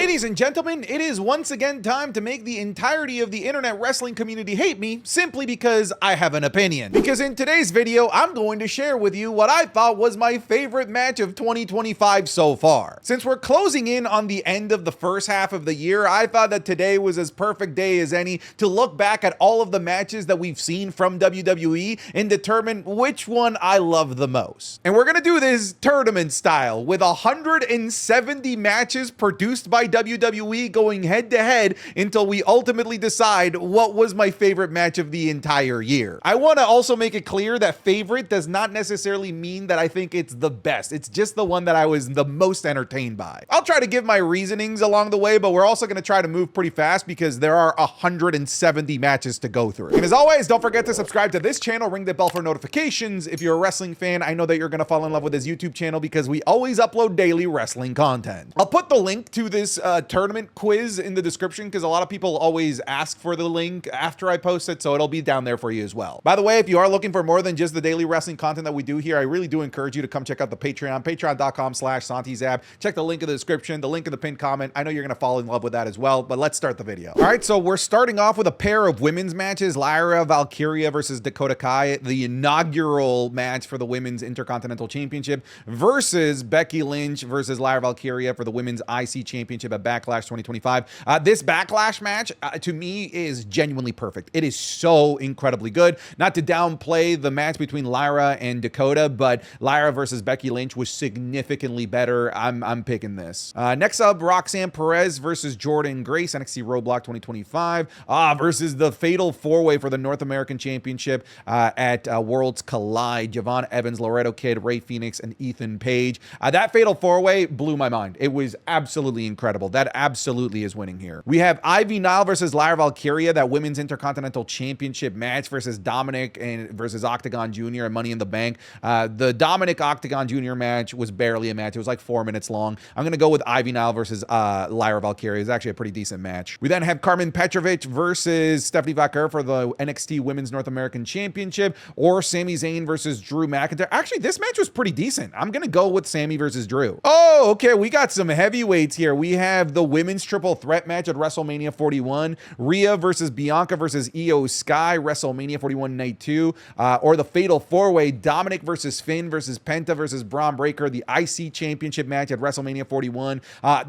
Ladies and gentlemen, it is once again time to make the entirety of the internet wrestling community hate me simply because I have an opinion. Because in today's video, I'm going to share with you what I thought was my favorite match of 2025 so far. Since we're closing in on the end of the first half of the year, I thought that today was as perfect day as any to look back at all of the matches that we've seen from WWE and determine which one I love the most. And we're gonna do this tournament style with 170 matches produced by WWE going head to head until we ultimately decide what was my favorite match of the entire year. I want to also make it clear that favorite does not necessarily mean that I think it's the best. It's just the one that I was the most entertained by. I'll try to give my reasonings along the way, but we're also going to try to move pretty fast because there are 170 matches to go through. And as always, don't forget to subscribe to this channel, ring the bell for notifications. If you're a wrestling fan, I know that you're going to fall in love with this YouTube channel because we always upload daily wrestling content. I'll put the link to this tournament quiz in the description because a lot of people always ask for the link after I post it, so it'll be down there for you as well. By the way, if you are looking for more than just the daily wrestling content that we do here, I really do encourage you to come check out the Patreon, patreon.com/SantiZap. Check the link in the description, the link in the pinned comment. I know you're gonna fall in love with that as well, but let's start the video. All right, so we're starting off with a pair of women's matches, Lyra Valkyria versus Dakota Kai, the inaugural match for the Women's Intercontinental Championship versus Becky Lynch versus Lyra Valkyria for the Women's IC Championship at Backlash 2025. This Backlash match, to me, is genuinely perfect. It is so incredibly good. Not to downplay the match between Lyra and Dakota, but Lyra versus Becky Lynch was significantly better. I'm picking this. Next up, Roxanne Perez versus Jordan Grace, NXT Roadblock 2025, versus the Fatal 4-Way for the North American Championship at Worlds Collide. Javon Evans, Laredo Kid, Ray Phoenix, and Ethan Page. That Fatal 4-Way blew my mind. It was absolutely incredible. That absolutely is winning here. We have Ivy Nile versus Lyra Valkyria, that Women's Intercontinental Championship match versus Dominic and versus Octagon Jr. and Money in the Bank. The Dominic Octagon Jr. match was barely a match. It was like 4 minutes long. I'm going to go with Ivy Nile versus Lyra Valkyria. It's actually a pretty decent match. We then have Carmen Petrovic versus Stephanie Vaquer for the NXT Women's North American Championship, or Sami Zayn versus Drew McIntyre. Actually, this match was pretty decent. I'm going to go with Sami versus Drew. Oh, okay. We got some heavyweights here. We have the women's triple threat match at WrestleMania 41, Rhea versus Bianca versus Io Sky, WrestleMania 41 Night 2, or the Fatal 4-Way, Dominic versus Finn versus Penta versus Braun Breaker, the IC Championship match at WrestleMania 41.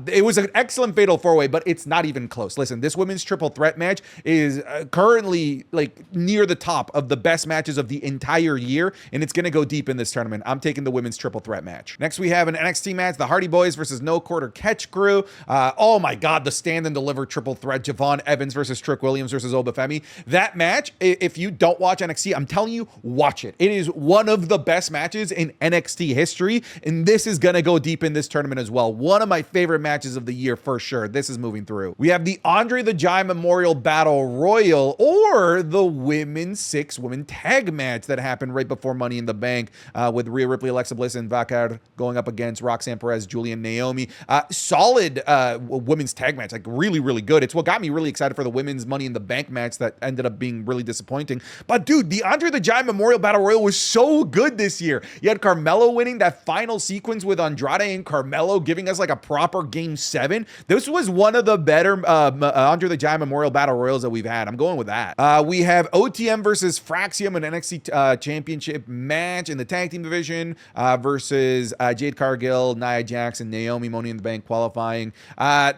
It was an excellent Fatal 4-Way, but it's not even close. Listen, this women's triple threat match is currently like near the top of the best matches of the entire year, and it's going to go deep in this tournament. I'm taking the women's triple threat match. Next, we have an NXT match, the Hardy Boys versus No Quarter Catch Crew. Oh my God, the stand and deliver triple threat, Javon Evans versus Trick Williams versus Obafemi. That match, if you don't watch NXT, I'm telling you, watch it. It is one of the best matches in NXT history, and this is gonna go deep in this tournament as well. One of my favorite matches of the year for sure. This is moving through. We have the Andre the Giant Memorial Battle Royal, or the Women's 6-Woman Tag match that happened right before Money in the Bank, with Rhea Ripley, Alexa Bliss, and Vaquer going up against Roxanne Perez, Julia, and Naomi. Solid women's tag match, like really, really good. It's what got me really excited for the women's Money in the Bank match that ended up being really disappointing. But dude, the Andre the Giant Memorial Battle Royal was so good this year. You had Carmelo winning that final sequence with Andrade and Carmelo, giving us like a proper Game 7. This was one of the better Andre the Giant Memorial Battle Royals that we've had. I'm going with that. We have OTM versus Fraxium, an NXT Championship match in the tag team division, versus Jade Cargill, Nia Jax, and Naomi, Money in the Bank qualifying.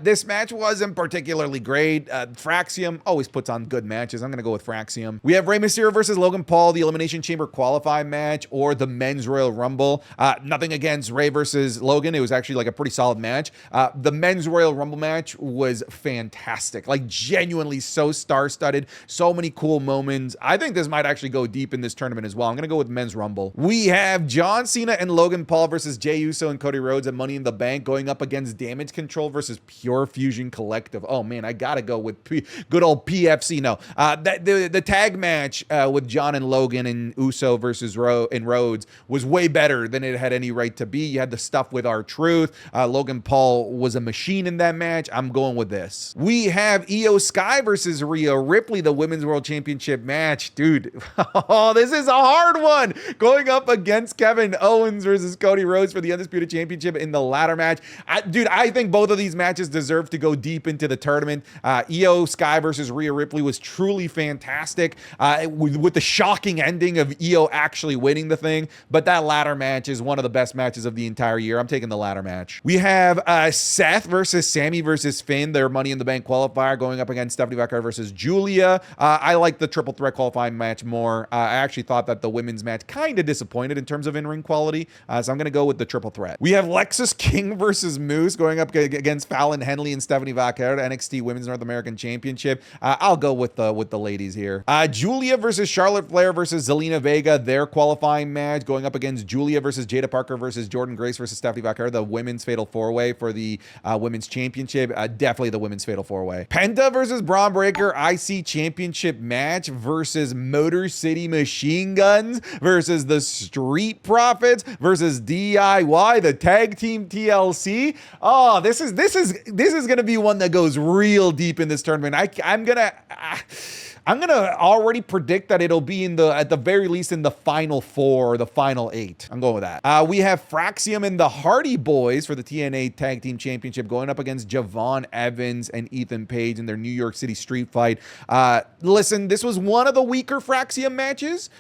This match wasn't particularly great. Fraxium always puts on good matches. I'm going to go with Fraxium. We have Rey Mysterio versus Logan Paul, the Elimination Chamber qualifying match, or the Men's Royal Rumble. Nothing against Rey versus Logan. It was actually like a pretty solid match. The Men's Royal Rumble match was fantastic. Like genuinely so star-studded. So many cool moments. I think this might actually go deep in this tournament as well. I'm going to go with Men's Rumble. We have John Cena and Logan Paul versus Jey Uso and Cody Rhodes at Money in the Bank going up against Damage Control versus Pure Fusion Collective. Oh man, I gotta go with good old PFC. No, the tag match with John and Logan and Uso versus Rhodes was way better than it had any right to be. You had the stuff with R-Truth. Logan Paul was a machine in that match. I'm going with this. We have Io Sky versus Rhea Ripley, the Women's World Championship match. Dude, oh, this is a hard one. Going up against Kevin Owens versus Cody Rhodes for the Undisputed Championship in the ladder match. Dude, I think both of these these matches deserve to go deep into the tournament. Io Sky versus Rhea Ripley was truly fantastic, with the shocking ending of Io actually winning the thing. But that ladder match is one of the best matches of the entire year. I'm taking the ladder match. We have Seth versus Sammy versus Finn, their Money in the Bank qualifier, going up against Stephanie McMahon versus Julia. I like the triple threat qualifying match more. I actually thought that the women's match kind of disappointed in terms of in-ring quality, so I'm going to go with the triple threat. We have Lexus King versus Moose going up against Fallon Henley and Stephanie Vaquero, NXT Women's North American Championship. I'll go with the ladies here. Julia versus Charlotte Flair versus Zelina Vega, their qualifying match, going up against Julia versus Jada Parker versus Jordan Grace versus Stephanie Vaquero, the women's fatal four-way for the women's championship. Definitely the women's fatal four-way. Penta versus Braun Breaker IC championship match versus Motor City Machine Guns versus the Street Profits versus DIY, the tag team TLC. Oh, this is gonna be one that goes real deep in this tournament. I'm gonna already predict that it'll be at the very least in the final 4 or the final 8. I'm going with that. We have Fraxium and the Hardy Boys for the TNA Tag Team Championship going up against Javon Evans and Ethan Page in their New York City street fight. Listen, this was one of the weaker Fraxium matches.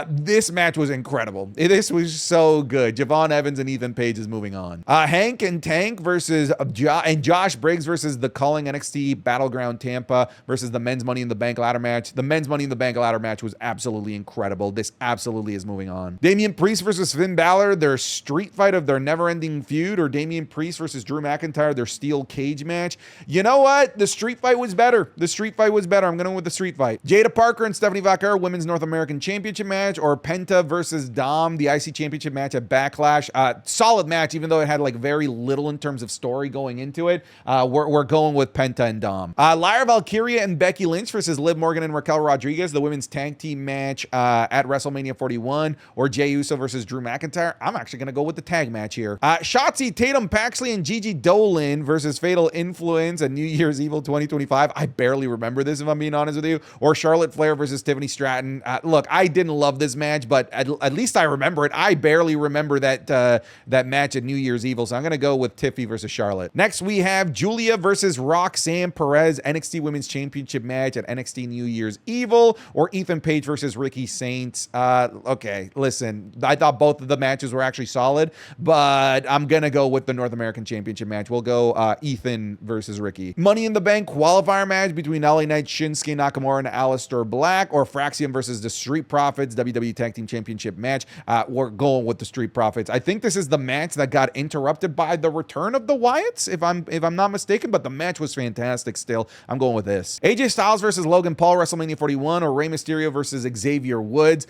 This match was incredible. This was so good. Javon Evans and Ethan Page is moving on. Hank and Tank versus Josh Briggs versus the Calling NXT Battleground Tampa versus the Men's Money in the Bank ladder match. The Men's Money in the Bank ladder match was absolutely incredible. This absolutely is moving on. Damian Priest versus Finn Balor, their street fight of their never-ending feud, or Damian Priest versus Drew McIntyre, their steel cage match. You know what? The street fight was better. The street fight was better. I'm going with the street fight. Jada Parker and Stephanie Vaquero, Women's North American Championship match, or Penta versus Dom, the IC Championship match at Backlash. Solid match, even though it had like very little in terms of story going into it. We're going with Penta and Dom. Lyra Valkyria and Becky Lynch versus Liv Morgan and Raquel Rodriguez, the women's tag team match at WrestleMania 41, or Jey Uso versus Drew McIntyre. I'm actually going to go with the tag match here. Shotzi, Tatum Paxley, and Gigi Dolan versus Fatal Influence at New Year's Evil 2025. I barely remember this, if I'm being honest with you. Or Charlotte Flair versus Tiffany Stratton. Look, I didn't love this match, but at least I remember it. I barely remember that match at New Year's Evil, so I'm going to go with Tiffy versus Charlotte. Next, we have Julia versus Roxanne Perez, NXT Women's Championship match at NXT New Year's Evil, or Ethan Page versus Ricky Saints. Okay, listen, I thought both of the matches were actually solid, but I'm gonna go with the North American Championship match. We'll go Ethan versus Ricky. Money in the Bank qualifier match between LA Knight, Shinsuke Nakamura, and Aleister Black, or Fraxium versus the Street Profits, WWE Tag Team Championship match. We're going with the Street Profits. I think this is the match that got interrupted by the return of the Wyatts, if I'm not mistaken, but the match was fantastic still. I'm going with this. AJ Styles versus Logan Paul, WrestleMania 41, or Rey Mysterio versus Xavier Woods.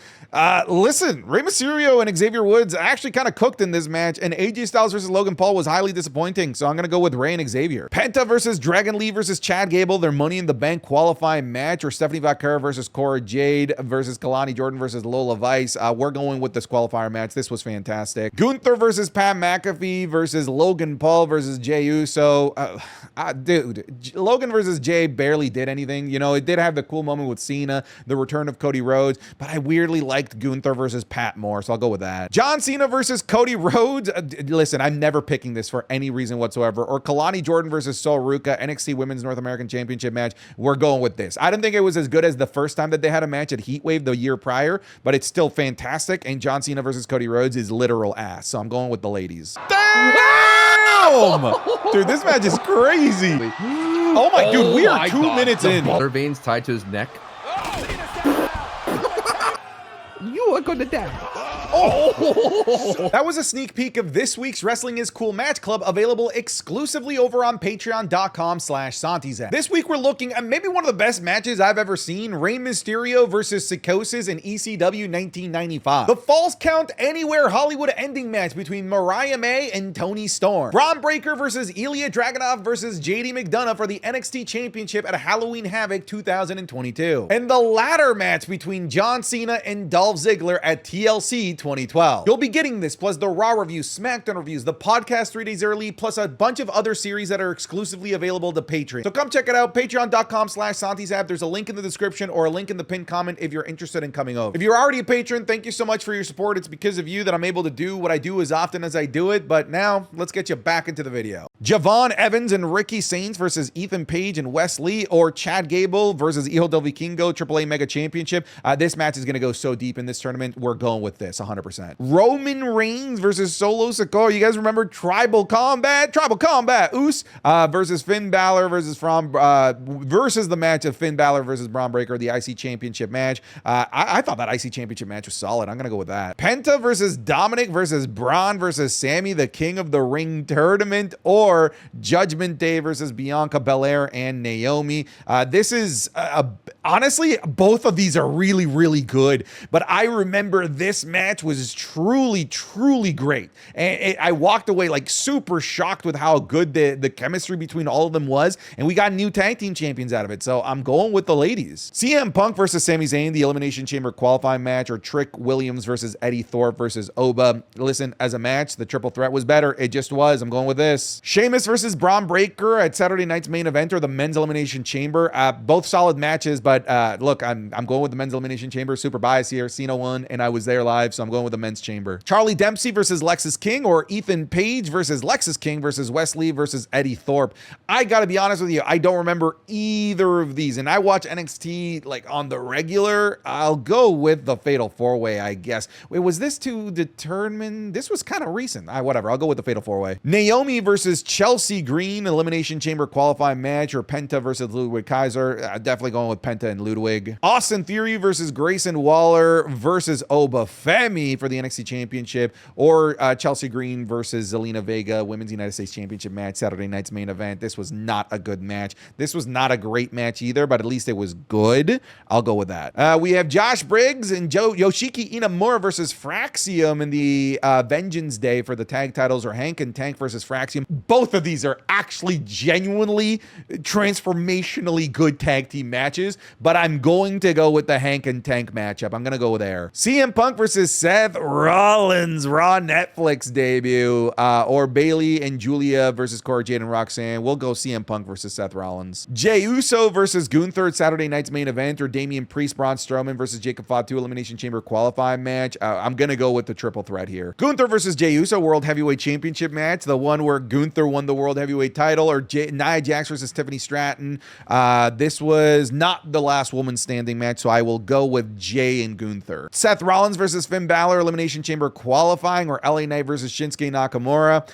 Listen, Rey Mysterio and Xavier Woods actually kind of cooked in this match, and AJ Styles versus Logan Paul was highly disappointing, so I'm going to go with Rey and Xavier. Penta versus Dragon Lee versus Chad Gable, their Money in the Bank qualifying match, or Stephanie Vaquero versus Cora Jade versus Kalani Jordan versus Lola Vice. We're going with this qualifier match. This was fantastic. Gunther versus Pat McAfee versus Logan Paul versus Jey Uso. Dude, Logan versus Jay barely did anything. You know, it did have the cool moment with Cena, the return of Cody Rhodes, but I weirdly liked Gunther versus Pat more, so I'll go with that. John Cena versus Cody Rhodes. Listen, I'm never picking this for any reason whatsoever. Or Kalani Jordan versus Sol Ruca, NXT Women's North American Championship match. We're going with this. I didn't think it was as good as the first time that they had a match at Heatwave the year prior, but it's still fantastic, and John Cena versus Cody Rhodes is literal ass, so I'm going with the ladies. Damn! Dude, this match is crazy. Oh my, dude, we are 2 minutes in. Water veins tied to his neck. You are gonna die. Oh! That was a sneak peek of this week's Wrestling is Cool Match Club, available exclusively over on patreon.com/SantiZen. This week we're looking at maybe one of the best matches I've ever seen, Rey Mysterio versus Psychosis in ECW 1995. The Falls Count Anywhere Hollywood ending match between Mariah May and Toni Storm. Braun Breaker versus Ilya Dragunov versus JD McDonough for the NXT Championship at Halloween Havoc 2022. And the ladder match between John Cena and Dolph Ziggler at TLC 2012. You'll be getting this, plus the Raw reviews, SmackDown reviews, the podcast 3 days early, plus a bunch of other series that are exclusively available to Patreon. So come check it out, patreon.com/SantiesApp. There's a link in the description or a link in the pinned comment if you're interested in coming over. If you're already a patron, thank you so much for your support. It's because of you that I'm able to do what I do as often as I do it. But now, let's get you back into the video. Javon Evans and Ricky Saints versus Ethan Page and Wes Lee, or Chad Gable versus Hijo del Vikingo AAA Mega Championship. This match is going to go so deep in this tournament. We're going with this 100%. Roman Reigns versus Solo Sikoa. You guys remember Tribal Combat? Uce versus Finn Balor versus the match of Finn Balor versus Braun Breaker, the IC Championship match. I thought that IC Championship match was solid. I'm going to go with that. Penta versus Dominic versus Braun versus Sammy, the King of the Ring tournament, or Judgment Day versus Bianca Belair and Naomi. This is honestly, both of these are really, really good, but I remember this match was truly, truly great. And I walked away like super shocked with how good the chemistry between all of them was, and we got new tag team champions out of it. So I'm going with the ladies. CM Punk versus Sami Zayn, the Elimination Chamber qualifying match, or Trick Williams versus Eddie Thorpe versus Oba. Listen, as a match, the triple threat was better. It just was. I'm going with this. Sheamus versus Braun Breaker at Saturday night's main event, or the Men's Elimination Chamber. Both solid matches, but look, I'm going with the Men's Elimination Chamber. Super bias here. Cena won, and I was there live, so I'm going with the Men's Chamber. Charlie Dempsey versus Lexis King, or Ethan Page versus Lexis King versus Wes Lee versus Eddie Thorpe. I gotta be honest with you, I don't remember either of these, and I watch NXT like on the regular. I'll go with the Fatal 4-Way, I guess. Wait, was this to determine? This was kind of recent. Whatever, I'll go with the Fatal 4-Way. Naomi versus Chelsea Green, Elimination Chamber qualifying match, or Penta versus Ludwig Kaiser. Definitely going with Penta and Ludwig. Austin Theory versus Grayson Waller versus Oba Femi for the NXT Championship, or Chelsea Green versus Zelina Vega, Women's United States Championship match, Saturday night's main event. This was not a good match. This was not a great match either, but at least it was good. I'll go with that. We have Josh Briggs and Yoshiki Inamura versus Fraxium in the Vengeance Day for the tag titles, or Hank and Tank versus Fraxium. Both of these are actually genuinely transformationally good tag team matches, but I'm going to go with the Hank and Tank matchup. I'm going to go there. CM Punk versus Seth Rollins, Raw Netflix debut, or Bailey and Julia versus Cora Jade and Roxanne. We'll go CM Punk versus Seth Rollins. Jey Uso versus Gunther, Saturday night's main event, or Damian Priest, Braun Strowman versus Jacob Fatu, Elimination Chamber qualifying match. I'm going to go with the triple threat here. Gunther versus Jey Uso, World Heavyweight Championship match, the one where Gunther won the World Heavyweight title, or Nia Jax versus Tiffany Stratton. This was not the last woman standing match, so I will go with Jey and Gunther. Seth Rollins versus Finn Balor, Elimination Chamber qualifying, or LA Knight versus Shinsuke Nakamura.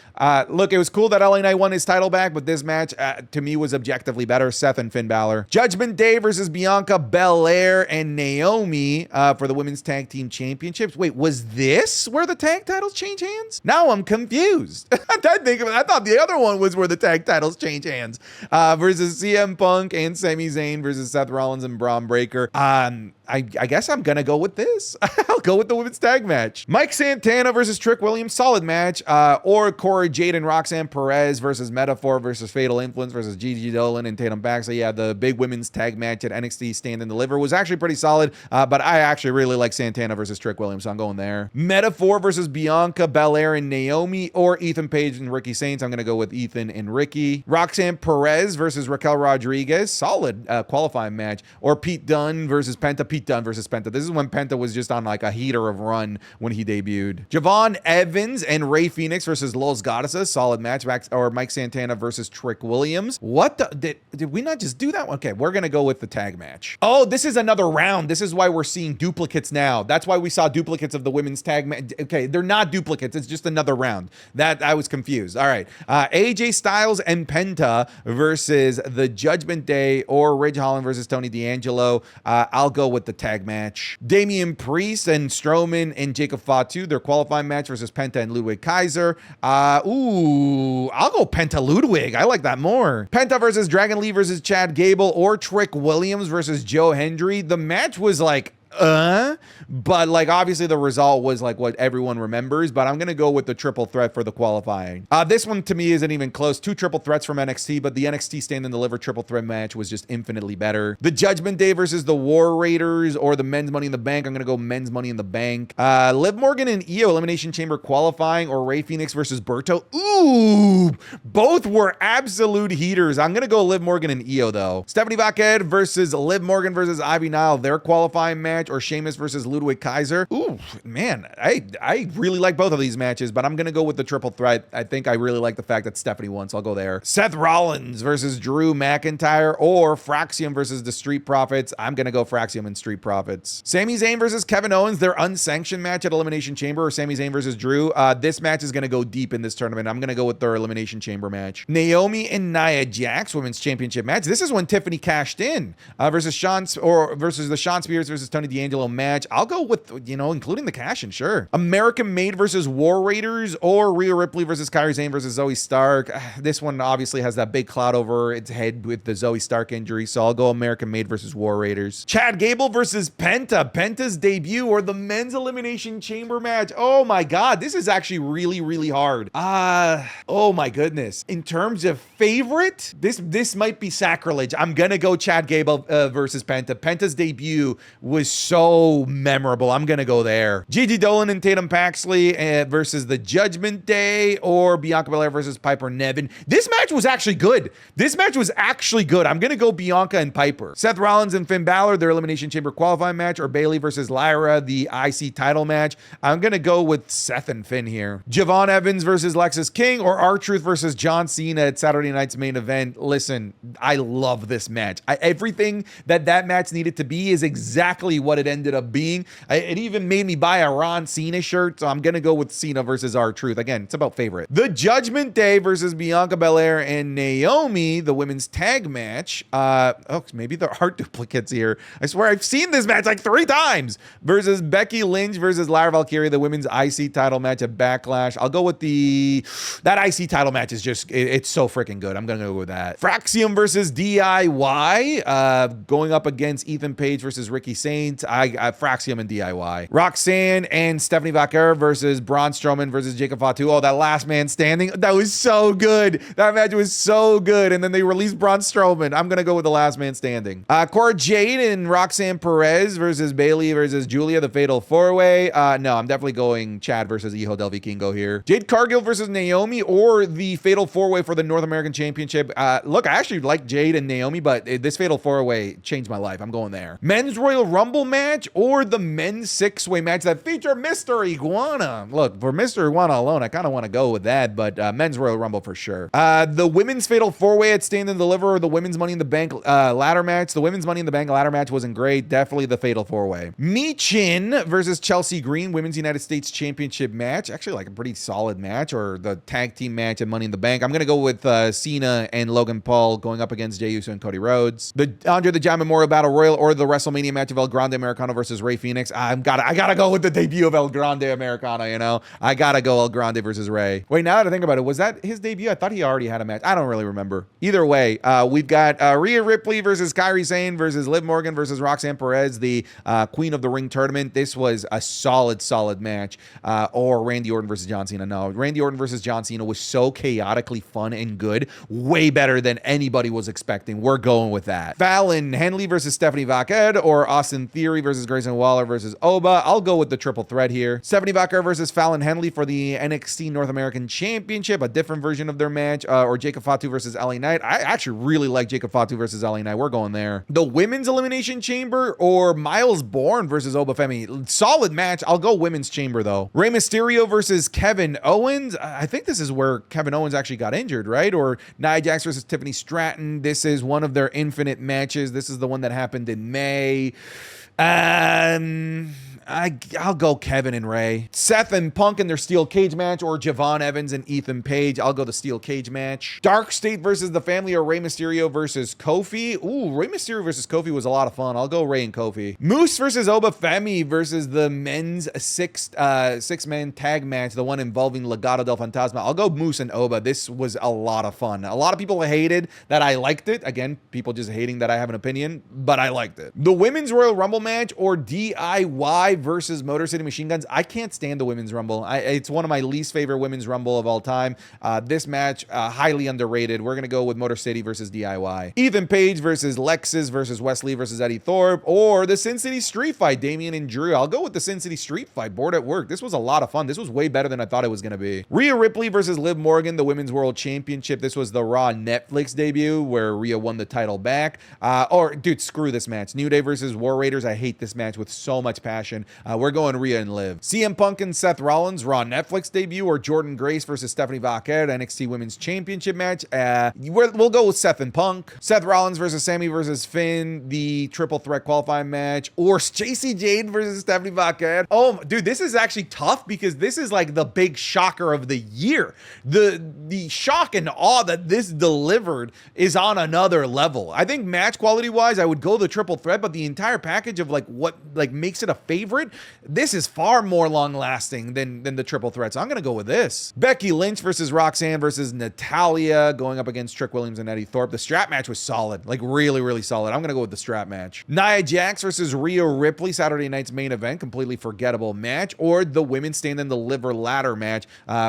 Look, it was cool that LA Knight won his title back, but this match to me was objectively better. Seth and Finn Balor. Judgment Day versus Bianca Belair and Naomi for the Women's Tag Team Championships. Wait, was this where the tag titles change hands? Now I'm confused. I thought the other one was where the tag titles change hands. Versus CM Punk and Sami Zayn versus Seth Rollins and Braun Breaker. I guess I'm gonna go with this. I'll go with the women's tag match. Mike Santana versus Trick Williams, solid match. Or Cora Jade and Roxanne Perez versus Metaphor versus Fatal Influence versus Gigi Dolan and Tatum Paxley. Yeah, the big women's tag match at NXT Stand and Deliver was actually pretty solid, but I actually really like Santana versus Trick Williams, so I'm going there. Metaphor versus Bianca Belair and Naomi, or Ethan Page and Ricky Saints. I'm gonna go with Ethan and Ricky. Roxanne Perez versus Raquel Rodriguez, solid qualifying match. Or Pete Dunne versus Penta. Pete Dunne versus Penta. This is when Penta was just on like a heater of run when he debuted. Javon Evans and Ray Phoenix versus Los Goddesses, solid match. Or Mike Santana versus Trick Williams. What the, did we not just do that one? Okay, we're gonna go with the tag match. Oh, this is another round. This is why we're seeing duplicates now. That's why we saw duplicates of the women's tag match. Okay, they're not duplicates. It's just another round. That I was confused. All right, AJ Styles and Penta versus the Judgment Day, or Ridge Holland versus Tony D'Angelo. I'll go with the tag match. Damian Priest and Strowman and Jacob Fatu, their qualifying match versus Penta and Ludwig Kaiser. Ooh, I'll go Penta Ludwig. I like that more. Penta versus Dragon Lee versus Chad Gable, or Trick Williams versus Joe Hendry. The match was like but like obviously the result was like what everyone remembers, but I'm gonna go with the triple threat for the qualifying. This one to me isn't even close. Two triple threats from NXT, but the NXT Stand and Deliver triple threat match was just infinitely better. The Judgment Day versus the War Raiders or the Men's Money in the Bank. I'm gonna go Men's Money in the Bank. Liv Morgan and Io Elimination Chamber qualifying or Rey Fenix versus Berto. Ooh, both were absolute heaters. I'm gonna go Liv Morgan and Io though. Stephanie Vaquer versus Liv Morgan versus Ivy Nile, their qualifying match, or Sheamus versus Ludwig Kaiser. Ooh, man, I really like both of these matches, but I'm gonna go with the triple threat. I think I really like the fact that Stephanie won, so I'll go there. Seth Rollins versus Drew McIntyre or Fraxium versus the Street Profits. I'm gonna go Fraxium and Street Profits. Sami Zayn versus Kevin Owens, their unsanctioned match at Elimination Chamber, or Sami Zayn versus Drew. This match is gonna go deep in this tournament. I'm gonna go with their Elimination Chamber match. Naomi and Nia Jax Women's Championship match. This is when Tiffany cashed in versus the Sean Spears versus Tony D'Angelo match. I'll go with, you know, including the cash in, sure. American Made versus War Raiders or Rhea Ripley versus Kairi Sane versus Zoe Stark. This one obviously has that big cloud over its head with the Zoe Stark injury, so I'll go American Made versus War Raiders. Chad Gable versus Penta. Penta's debut or the Men's Elimination Chamber match. Oh my God, this is actually really, really hard. Oh my goodness. In terms of favorite, this might be sacrilege. I'm gonna go Chad Gable versus Penta. Penta's debut was so memorable. I'm gonna go there. Gigi Dolan and Tatum Paxley versus the Judgment Day or Bianca Belair versus Piper Niven. This match was actually good. I'm gonna go Bianca and Piper. Seth Rollins and Finn Balor, their Elimination Chamber qualifying match, or Bayley versus Lyra, the IC title match. I'm gonna go with Seth and Finn here. Javon Evans versus Lexis King or R-Truth versus John Cena at Saturday night's main event. Listen, I love this match. Everything that match needed to be is exactly what it ended up being. It even made me buy a Ron Cena shirt, so I'm gonna go with Cena versus R-Truth. Again, it's about favorite. The Judgment Day versus Bianca Belair and Naomi, the women's tag match. Maybe there are duplicates here. I swear I've seen this match like 3 times. Versus Becky Lynch versus Lyra Valkyria, the women's IC title match at Backlash. I'll go with that IC title match is just, it's so freaking good. I'm gonna go with that. Fraxium versus DIY, going up against Ethan Page versus Ricky Saint. I Fraxium and DIY. Roxanne and Stephanie Vaquer versus Braun Strowman versus Jacob Fatu. Oh, that last man standing, that was so good. That match was so good. And then they released Braun Strowman. I'm gonna go with the last man standing. Cora Jade and Roxanne Perez versus Bayley versus Julia, the Fatal 4-Way. No, I'm definitely going Chad versus Hijo del Vikingo here. Jade Cargill versus Naomi or the Fatal 4-Way for the North American Championship. Look, I actually like Jade and Naomi, but this Fatal 4-Way changed my life. I'm going there. Men's Royal Rumble match or the men's 6-way match that feature Mr. Iguana. Look, for Mr. Iguana alone, I kind of want to go with that, but men's Royal Rumble for sure. The women's Fatal 4-Way at Stand and Deliver or the women's Money in the Bank ladder match. The women's Money in the Bank ladder match wasn't great. Definitely the Fatal 4-Way. Michin versus Chelsea Green, women's United States Championship match. Actually, like a pretty solid match, or the tag team match at Money in the Bank. I'm going to go with Cena and Logan Paul going up against Jey Uso and Cody Rhodes. The Andre the Giant Memorial Battle Royal or the WrestleMania match of El Grande Americano versus Rey Fenix. I gotta go with the debut of El Grande Americano, you know? I gotta go El Grande versus Rey. Wait, now that I think about it, was that his debut? I thought he already had a match. I don't really remember. Either way, we've got Rhea Ripley versus Kairi Sane versus Liv Morgan versus Roxanne Perez, the Queen of the Ring tournament. This was a solid match. Or Randy Orton versus John Cena. No, Randy Orton versus John Cena was so chaotically fun and good. Way better than anybody was expecting. We're going with that. Fallon Henley versus Stephanie Vaquer or Austin Theory versus Grayson Waller versus Oba. I'll go with the triple threat here. Stephanie Vaquer versus Fallon Henley for the NXT North American Championship, a different version of their match, or Jacob Fatu versus LA Knight. I actually really like Jacob Fatu versus LA Knight. We're going there. The Women's Elimination Chamber or Miles Bourne versus Oba Femi. Solid match. I'll go Women's Chamber though. Rey Mysterio versus Kevin Owens. I think this is where Kevin Owens actually got injured, right? Or Nia Jax versus Tiffany Stratton. This is one of their infinite matches. This is the one that happened in May. I'll go Kevin and Ray. Seth and Punk in their steel cage match or Javon Evans and Ethan Page. I'll go the steel cage match. Dark State versus the Family or Rey Mysterio versus Kofi. Ooh, Rey Mysterio versus Kofi was a lot of fun. I'll go Rey and Kofi. Moose versus Oba Femi versus the men's six-man tag match, the one involving Legado del Fantasma. I'll go Moose and Oba. This was a lot of fun. A lot of people hated that I liked it. Again, people just hating that I have an opinion, but I liked it. The Women's Royal Rumble match or DIY versus Motor City Machine Guns. I can't stand the Women's Rumble. It's one of my least favorite Women's Rumble of all time. This match, highly underrated. We're going to go with Motor City versus DIY. Ethan Page versus Lexus versus Wesley versus Eddie Thorpe, or the Sin City Street Fight, Damian and Drew. I'll go with the Sin City Street Fight. Bored at work. This was a lot of fun. This was way better than I thought it was going to be. Rhea Ripley versus Liv Morgan, the Women's World Championship. This was the Raw Netflix debut where Rhea won the title back. Dude, screw this match. New Day versus War Raiders. I hate this match with so much passion. We're going Rhea and Liv. CM Punk and Seth Rollins, Raw Netflix debut, or Jordan Grace versus Stephanie Vaquer, NXT Women's Championship match. We'll go with Seth and Punk. Seth Rollins versus Sammy versus Finn, the triple threat qualifying match, or JC Jade versus Stephanie Vaquer. Oh, dude, this is actually tough because this is like the big shocker of the year. The shock and awe that this delivered is on another level. I think match quality wise, I would go the triple threat, but the entire package of what makes it a favorite, this is far more long lasting than the triple threat. So I'm gonna go with this. Becky Lynch versus Roxanne versus Natalia, going up against Trick Williams and Eddie Thorpe. The strap match was solid, like really, really solid. I'm gonna go with the strap match. Nia Jax versus Rhea Ripley, Saturday night's main event, completely forgettable match, or the women's stand and deliver ladder match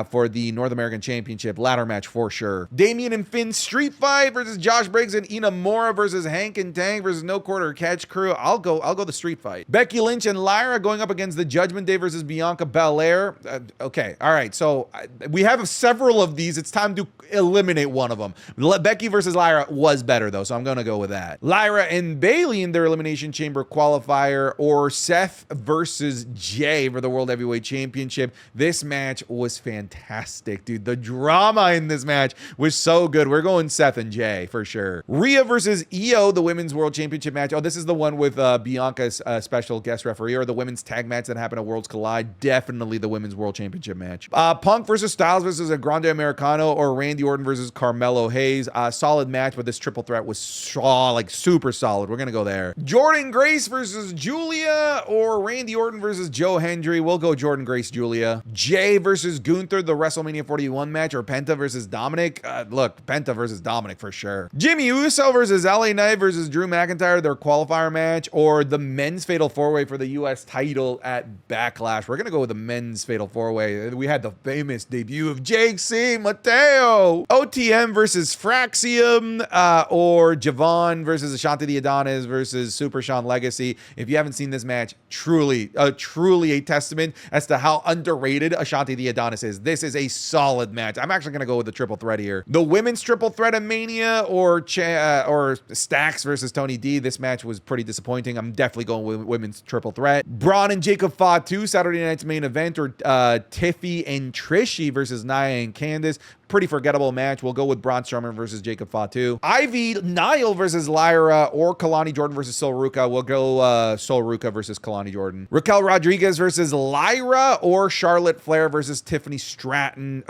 for the North American Championship, ladder match for sure. Damian and Finn Street Fight versus Josh Briggs and Ina Mora versus Hank and Tank versus No Quarter Catch Crew. I'll go the Street Fight. Becky Lynch and Lyra going up against the Judgment Day versus Bianca Belair. Okay, all right. So we have several of these. It's time to eliminate one of them. Becky versus Lyra was better though, so I'm gonna go with that. Lyra and Bayley in their Elimination Chamber qualifier, or Seth versus Jay for the World Heavyweight Championship. This match was fantastic, dude. The drama in this match was so good. We're going Seth and Jay for sure. Rhea versus Io, the Women's World Championship match. Oh, this is the one with Bianca's special guest referee, or the women's tag match that happened at Worlds Collide. Definitely the Women's World Championship match. Punk versus Styles versus a Grande Americano, or Randy Orton versus Carmelo Hayes. Solid match, but this triple threat was super solid. We're gonna go there. Jordan Grace versus Julia, or Randy Orton versus Joe Hendry. We'll go Jordan Grace, Julia. Jay versus Gunther, the WrestleMania 41 match, or Penta versus Dominic. Look, Penta versus Dominic for sure. Jimmy Uso versus LA Knight versus Drew McIntyre, their qualifier match, or the men's fatal four-way for the US title at Backlash. We're gonna go with the men's fatal four-way. We had the famous debut of JC Mateo. OTM versus Fraxium, or Javon versus Ashanti the Adonis versus Super Sean Legacy. If you haven't seen this match, truly a testament as to how underrated Ashanti the Adonis is. This is a solid match. I'm actually gonna go with the triple threat here. The women's triple threat of Mania, or Stax versus Tony D. This match was pretty disappointing. I'm definitely going with women's triple threat. Braun and Jacob Fatu, Saturday night's main event, or Tiffy and Trishi versus Nia and Candice. Pretty forgettable match. We'll go with Braun Strowman versus Jacob Fatu. Ivy Nile versus Lyra, or Kalani Jordan versus Sol Ruka. We'll go Sol Ruka versus Kalani Jordan. Raquel Rodriguez versus Lyra, or Charlotte Flair versus Tiffany Stratton.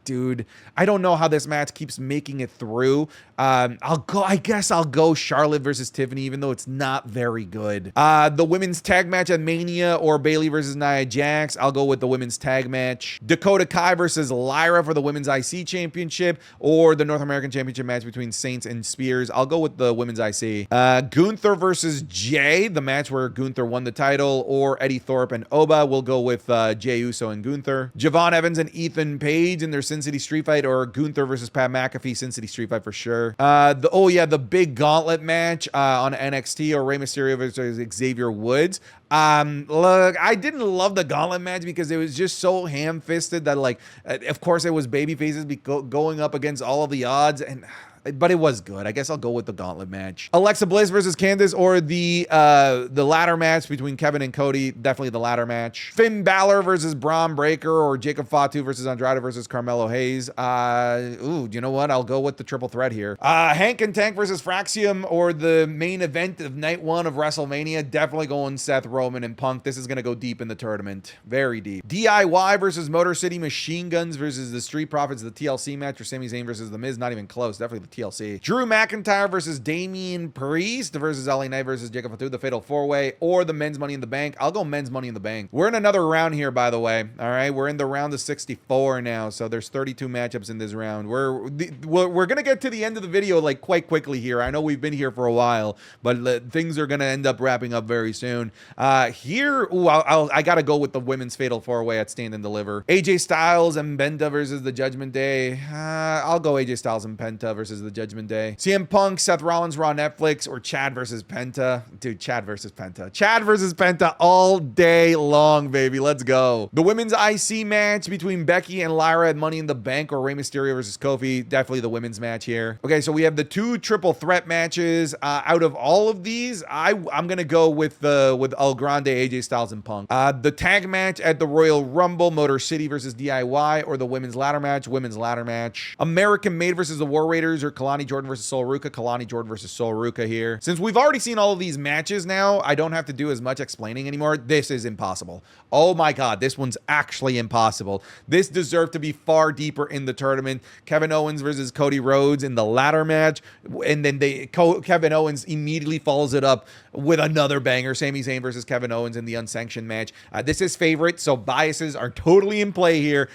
Dude, I don't know how this match keeps making it through. I guess I'll go Charlotte versus Tiffany, even though it's not very good. The women's tag match at Mania, or Bayley versus Nia Jax. I'll go with the women's tag match. Dakota Kai versus Lyra for the women's IC Championship, or the North American Championship match between Saints and Spears. I'll go with the women's IC. Gunther versus Jay, the match where Gunther won the title, or Eddie Thorpe and Oba. We'll go with Jey Uso and Gunther. Javon Evans and Ethan Page in their Sin City Street Fight, or Gunther versus Pat McAfee, Sin City Street Fight for sure. The big gauntlet match on NXT, or Rey Mysterio versus Xavier Woods. Look, I didn't love the gauntlet match because it was just so ham-fisted that, of course it was baby faces going up against all of the odds, but it was good. I guess I'll go with the gauntlet match. Alexa Bliss versus Candice, or the ladder match between Kevin and Cody. Definitely the ladder match. Finn Balor versus Braun Breaker, or Jacob Fatu versus Andrade versus Carmelo Hayes. You know what? I'll go with the triple threat here. Hank and Tank versus Fraxium, or the main event of night one of WrestleMania. Definitely going Seth Roman and Punk. This is going to go deep in the tournament. Very deep. DIY versus Motor City Machine Guns versus the Street Profits, the TLC match, or Sami Zayn versus The Miz. Not even close. Definitely the TLC. Drew McIntyre versus Damian Priest versus LA Knight versus Jacob Fatu, the Fatal 4-Way, or the men's Money in the Bank. I'll go men's Money in the Bank. We're in another round here, by the way. All right, we're in the round of 64 now, so there's 32 matchups in this round. We're gonna get to the end of the video like quite quickly here. I know we've been here for a while, but things are gonna end up wrapping up very soon. I gotta go with the women's Fatal 4-Way at Stand and Deliver. AJ Styles and Penta versus the Judgment Day. I'll go AJ Styles and Penta versus the Judgment Day. CM Punk, Seth Rollins, Raw Netflix, or Chad versus Penta. Dude, Chad versus Penta. Chad versus Penta all day long, baby. Let's go. The women's IC match between Becky and Lyra at Money in the Bank, or Rey Mysterio versus Kofi. Definitely the women's match here. Okay, so we have the 2 triple threat matches. Out of all of these, I'm gonna go with El Grande, AJ Styles, and Punk. The tag match at the Royal Rumble, Motor City versus DIY, or the women's ladder match, women's ladder match. American Made versus the War Raiders, or Kalani Jordan versus Sol Ruka, Kalani Jordan versus Sol Ruka here. Since we've already seen all of these matches now, I don't have to do as much explaining anymore. This is impossible. Oh my God, this one's actually impossible. This deserved to be far deeper in the tournament. Kevin Owens versus Cody Rhodes in the ladder match, and then Kevin Owens immediately follows it up with another banger, Sami Zayn versus Kevin Owens in the unsanctioned match. This is favorite, so biases are totally in play here.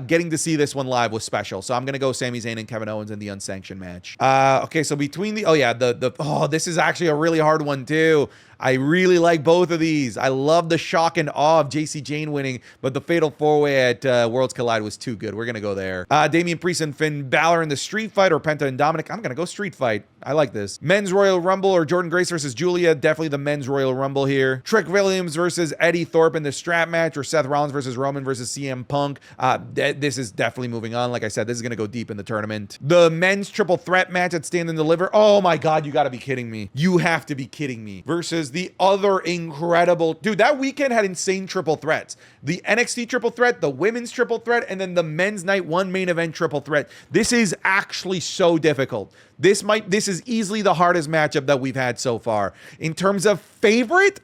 Getting to see this one live was special, so I'm gonna go Sami Zayn and Kevin Owens in the unsanctioned match. Okay, so between this is actually a really hard one too. I really like both of these. I love the shock and awe of JC Jane winning, but the Fatal 4-Way at Worlds Collide was too good. We're going to go there. Damian Priest and Finn Balor in the Street Fight, or Penta and Dominic. I'm going to go Street Fight. I like this. Men's Royal Rumble, or Jordan Grace versus Julia. Definitely the men's Royal Rumble here. Trick Williams versus Eddie Thorpe in the strap match, or Seth Rollins versus Roman versus CM Punk. This is definitely moving on. Like I said, this is going to go deep in the tournament. The men's triple threat match at Stand and Deliver. Oh my God, you got to be kidding me. You have to be kidding me. Versus the other incredible, dude, that weekend had insane triple threats. The NXT triple threat, the women's triple threat, and then the men's night 1 main event triple threat. This is actually so difficult. This is easily the hardest matchup that we've had so far. In terms of favorite,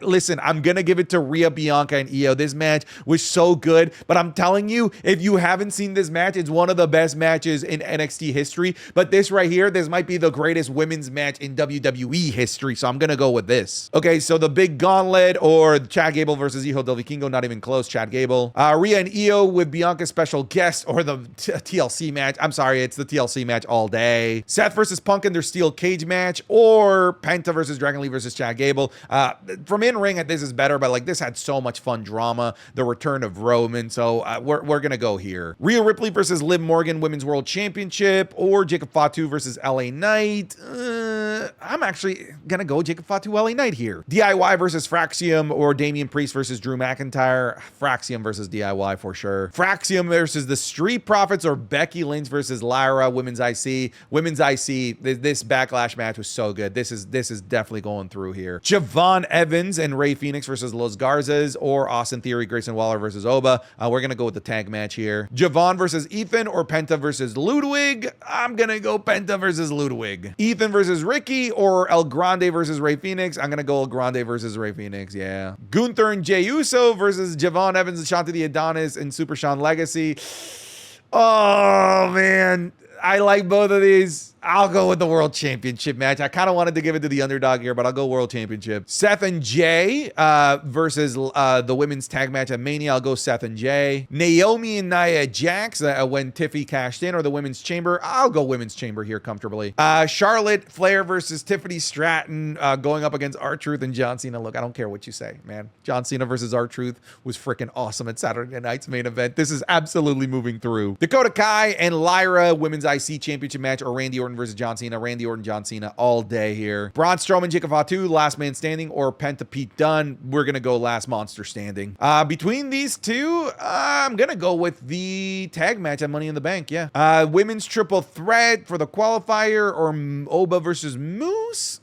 listen, I'm gonna give it to Rhea, Bianca, and Io. This match was so good, but I'm telling you, if you haven't seen this match, it's one of the best matches in NXT history. But this right here, this might be the greatest women's match in WWE history, so I'm gonna go with this. Okay, so the big gauntlet, or Chad Gable versus Hijo del Vikingo, not even close, Chad Gable. Rhea and Io with Bianca's special guest, or the TLC match. I'm sorry, it's the TLC match all day. Seth versus Punk in their steel cage match, or Penta versus Dragon Lee versus Chad Gable. From in-ring, this is better, but like this had so much fun drama. The return of Roman, so we're gonna go here. Rhea Ripley versus Liv Morgan Women's World Championship, or Jacob Fatu versus LA Knight. I'm actually gonna go Jacob Fatu LA Knight here. DIY versus Fraxium, or Damian Priest versus Drew McIntyre. Fraxium versus DIY for sure. Fraxium versus the Street Profits, or Becky Lynch versus Lyra Women's IC. Women's IC, this Backlash match was so good. This is definitely going through here. Javon Evans and Rey Fenix versus Los Garzas, or Austin Theory, Grayson Waller versus Oba. We're gonna go with the tag match here. Javon versus Ethan, or Penta versus Ludwig. I'm gonna go Penta versus Ludwig. Ethan versus Ricky, or El Grande versus Rey Fenix. I'm gonna go El Grande versus Rey Fenix, yeah. Gunther and Jey Uso versus Javon Evans and Shanti the Adonis in Super Sean Legacy. Oh man, I like both of these. I'll go with the World Championship match. I kind of wanted to give it to the underdog here, but I'll go World Championship. Seth and Jay versus the women's tag match at Mania. I'll go Seth and Jay. Naomi and Nia Jax when Tiffy cashed in, or the Women's Chamber. I'll go Women's Chamber here comfortably. Charlotte Flair versus Tiffany Stratton going up against R-Truth and John Cena. Look, I don't care what you say, man. John Cena versus R-Truth was freaking awesome at Saturday night's main event. This is absolutely moving through. Dakota Kai and Lyra Women's IC Championship match, or Randy Orton versus John Cena. Randy Orton, John Cena all day here. Braun Strowman, Jacob Fatu, Last Man Standing, or Penta Pete Dunne. We're gonna go Last Monster Standing. Between these two, I'm gonna go with the tag match at Money in the Bank. Yeah. Women's triple threat for the qualifier, or Oba versus Moose.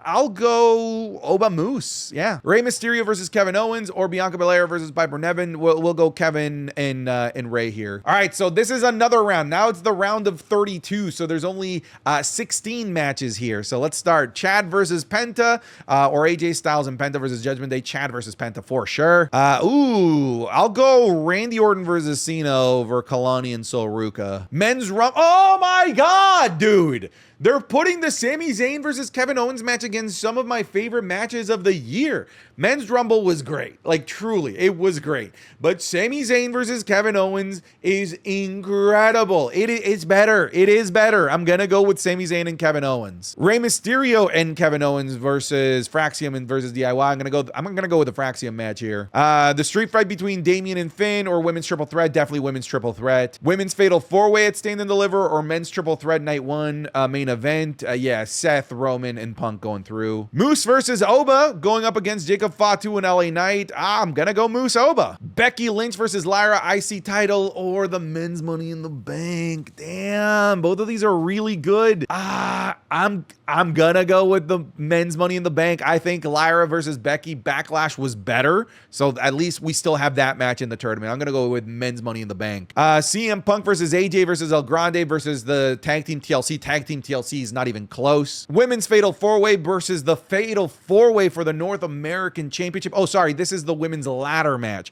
I'll go Oba Moose. Yeah. Rey Mysterio versus Kevin Owens or Bianca Belair versus Piper Niven. We'll go Kevin and Rey here. All right, so this is another round. Now it's the round of 32, so there's only 16 matches here. So let's start. Chad versus Penta, or AJ Styles and Penta versus Judgment Day. Chad versus Penta for sure. I'll go Randy Orton versus Cena over Kalani and Sol Ruka. Men's Rumble. Oh my God, dude. They're putting the Sami Zayn versus Kevin Owens match against some of my favorite matches of the year. Men's Rumble was great. Like, truly, it was great. But Sami Zayn versus Kevin Owens is incredible. It's better. It is better. I'm going to go with Sami Zayn and Kevin Owens. Rey Mysterio and Kevin Owens versus Fraxium and versus DIY. I'm going to go with the Fraxium match here. The street fight between Damian and Finn or women's triple threat. Definitely women's triple threat. Women's fatal four-way at Stand and Deliver or men's triple threat night one main event. Yeah, Seth, Roman, and Punk going through. Moose versus Oba going up against Jacob Fatu and LA Knight. I'm gonna go Moose Oba. Becky Lynch versus Lyra IC title or the men's Money in the Bank. Damn, both of these are really good. I'm gonna go with the men's Money in the Bank. I think Lyra versus Becky Backlash was better, so at least we still have that match in the tournament. I'm gonna go with men's Money in the Bank. CM Punk versus AJ versus El Grande versus the Tag Team TLC. Tag Team TLC is not even close. Women's Fatal 4-Way versus the Fatal 4-Way for the North American Championship. Oh, sorry, this is the women's ladder match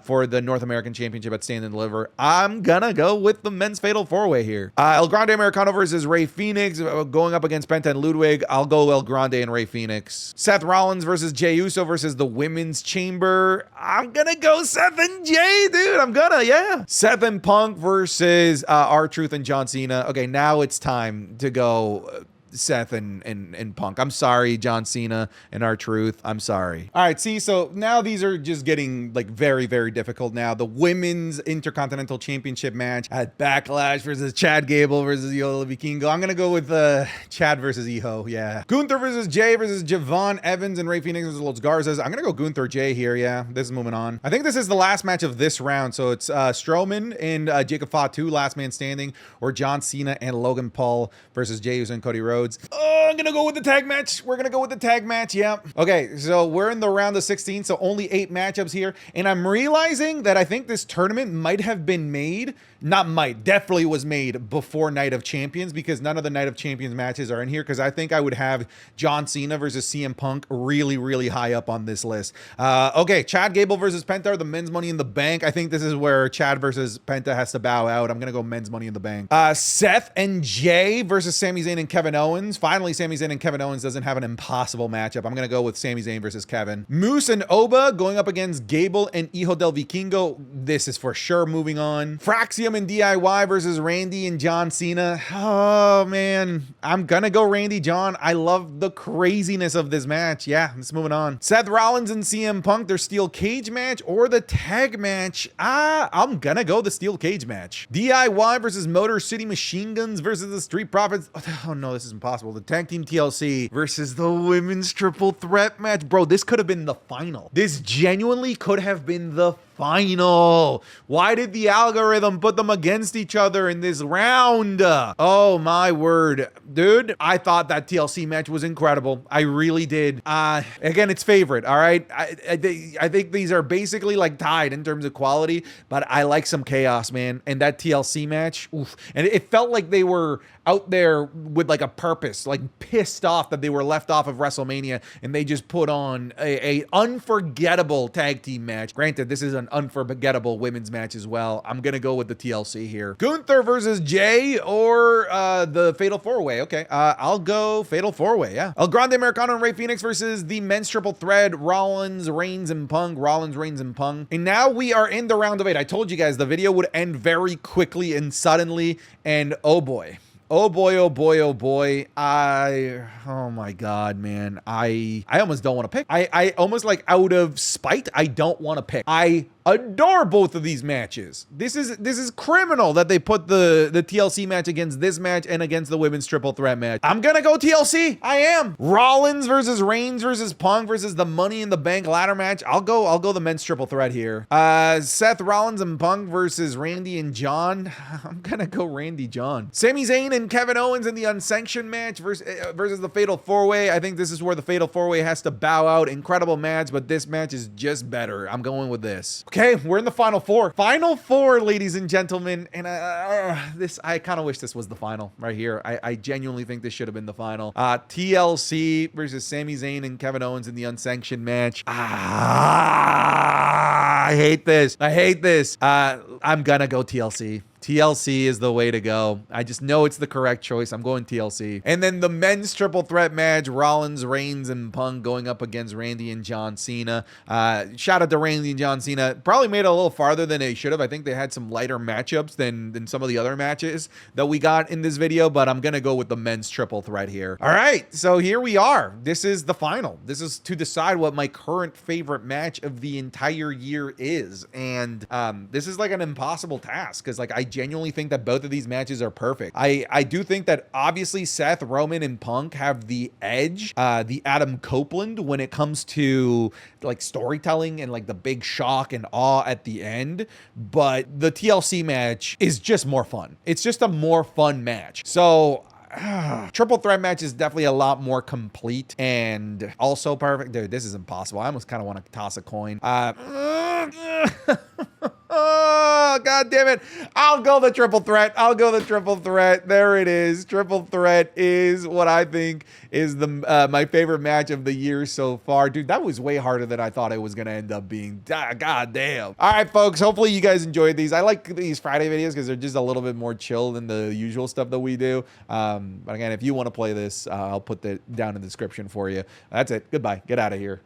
for the North American Championship at Stand and Deliver. I'm gonna go with the men's Fatal 4-Way here. El Grande Americano versus Rey Fenix going up against Penta and Ludwig. I'll go El Grande and Rey Fenix. Seth Rollins versus Jey Uso versus the Women's Chamber. I'm gonna go Seth and Jey, dude. Yeah. Seth and Punk versus R-Truth and John Cena. Okay, now it's time to go Seth and Punk. I'm sorry, John Cena and R-Truth. I'm sorry. All right, see, so now these are just getting like very, very difficult now. The Women's Intercontinental Championship match at Backlash versus Chad Gable versus Yola Vikingo. I'm gonna go with Chad versus Iho, yeah. Gunther versus Jay versus Javon Evans and Rey Fenix versus Los Garzas. I'm gonna go Gunther Jay here, yeah. This is moving on. I think this is the last match of this round, so it's Strowman and Jacob Fatu, last man standing, or John Cena and Logan Paul versus Jey Uso and Cody Rhodes. Oh, I'm gonna go with the tag match. We're gonna go with the tag match, yeah. Okay, so we're in the round of 16, so only 8 matchups here, and I'm realizing that I think this tournament might have been made, definitely was made before Night of Champions, because none of the Night of Champions matches are in here, because I think I would have John Cena versus CM Punk really, really high up on this list. Okay, Chad Gable versus Penta, the men's Money in the Bank. I think this is where Chad versus Penta has to bow out. I'm gonna go men's Money in the Bank. Seth and Jay versus Sami Zayn and Kevin Owens. Finally, Sami Zayn and Kevin Owens doesn't have an impossible matchup. I'm gonna go with Sami Zayn versus Kevin. Moose and Oba going up against Gable and Hijo del Vikingo. This is for sure moving on. Fraxium and DIY versus Randy and John Cena. Oh man, I'm gonna go Randy John. I love the craziness of this match. Yeah, let's moving on. Seth Rollins and CM Punk, their steel cage match or the tag match. I'm gonna go the steel cage match. DIY versus Motor City Machine Guns versus the Street Profits. Oh no, this is impossible. The Tag Team TLC versus the Women's Triple Threat match. Bro, this could have been the final. This genuinely could have been the final. Why did the algorithm put them against each other in this round? Oh my word, dude. I thought that TLC match was incredible. I really did. Again, it's favorite. All right. I think these are basically like tied in terms of quality, but I like some chaos, man. And that TLC match, oof. And it felt like they were out there with like a purpose, like pissed off that they were left off of WrestleMania and they just put on a unforgettable tag team match. Granted, this is an unforgettable women's match as well. I'm gonna go with the TLC here. Gunther versus Jay or the Fatal 4-Way. Okay, I'll go Fatal 4-Way, yeah. El Grande Americano and Rey Fenix versus the men's triple thread, Rollins, Reigns, and Punk. Rollins, Reigns, and Punk. And now we are in the round of 8. I told you guys the video would end very quickly and suddenly, and oh boy. Oh boy, oh boy, oh boy. Oh my God, man. I almost don't want to pick. I almost, like, out of spite, I don't want to pick. I adore both of these matches. This is criminal that they put the TLC match against this match and against the women's triple threat match. I'm gonna go TLC. I am. Rollins versus Reigns versus Punk versus the Money in the Bank ladder match. I'll go the men's triple threat here. Seth Rollins and Punk versus Randy and John. I'm gonna go Randy John. Sami Zayn Zayn and Kevin Owens in the unsanctioned match versus the Fatal 4-Way. I think this is where the Fatal 4-Way has to bow out. Incredible match, but this match is just better. I'm going with this. Okay, we're in the Final Four. Final Four, ladies and gentlemen. And I kind of wish this was the final right here. I genuinely think this should have been the final. TLC versus Sami Zayn and Kevin Owens in the unsanctioned match. I hate this. I hate this. I'm gonna go TLC. TLC is the way to go. I just know it's the correct choice. I'm going TLC. And then the men's triple threat match, Rollins, Reigns, and Punk going up against Randy and John Cena. Shout out to Randy and John Cena. Probably made it a little farther than they should have. I think they had some lighter matchups than some of the other matches that we got in this video, but I'm going to go with the men's triple threat here. All right, so here we are. This is the final. This is to decide what my current favorite match of the entire year is. And this is like an impossible task because like I genuinely think that both of these matches are perfect. I do think that obviously Seth, Roman, and Punk have the edge, the Adam Copeland when it comes to like storytelling and like the big shock and awe at the end. But the TLC match is just more fun. It's just a more fun match. So triple threat match is definitely a lot more complete and also perfect. Dude, this is impossible. I almost kind of want to toss a coin. Oh, God damn it. I'll go the triple threat. I'll go the triple threat. There it is. Triple threat is what I think is the my favorite match of the year so far. Dude, that was way harder than I thought it was going to end up being. God damn. All right, folks. Hopefully you guys enjoyed these. I like these Friday videos because they're just a little bit more chill than the usual stuff that we do. But again, if you want to play this, I'll put that down in the description for you. That's it. Goodbye. Get out of here.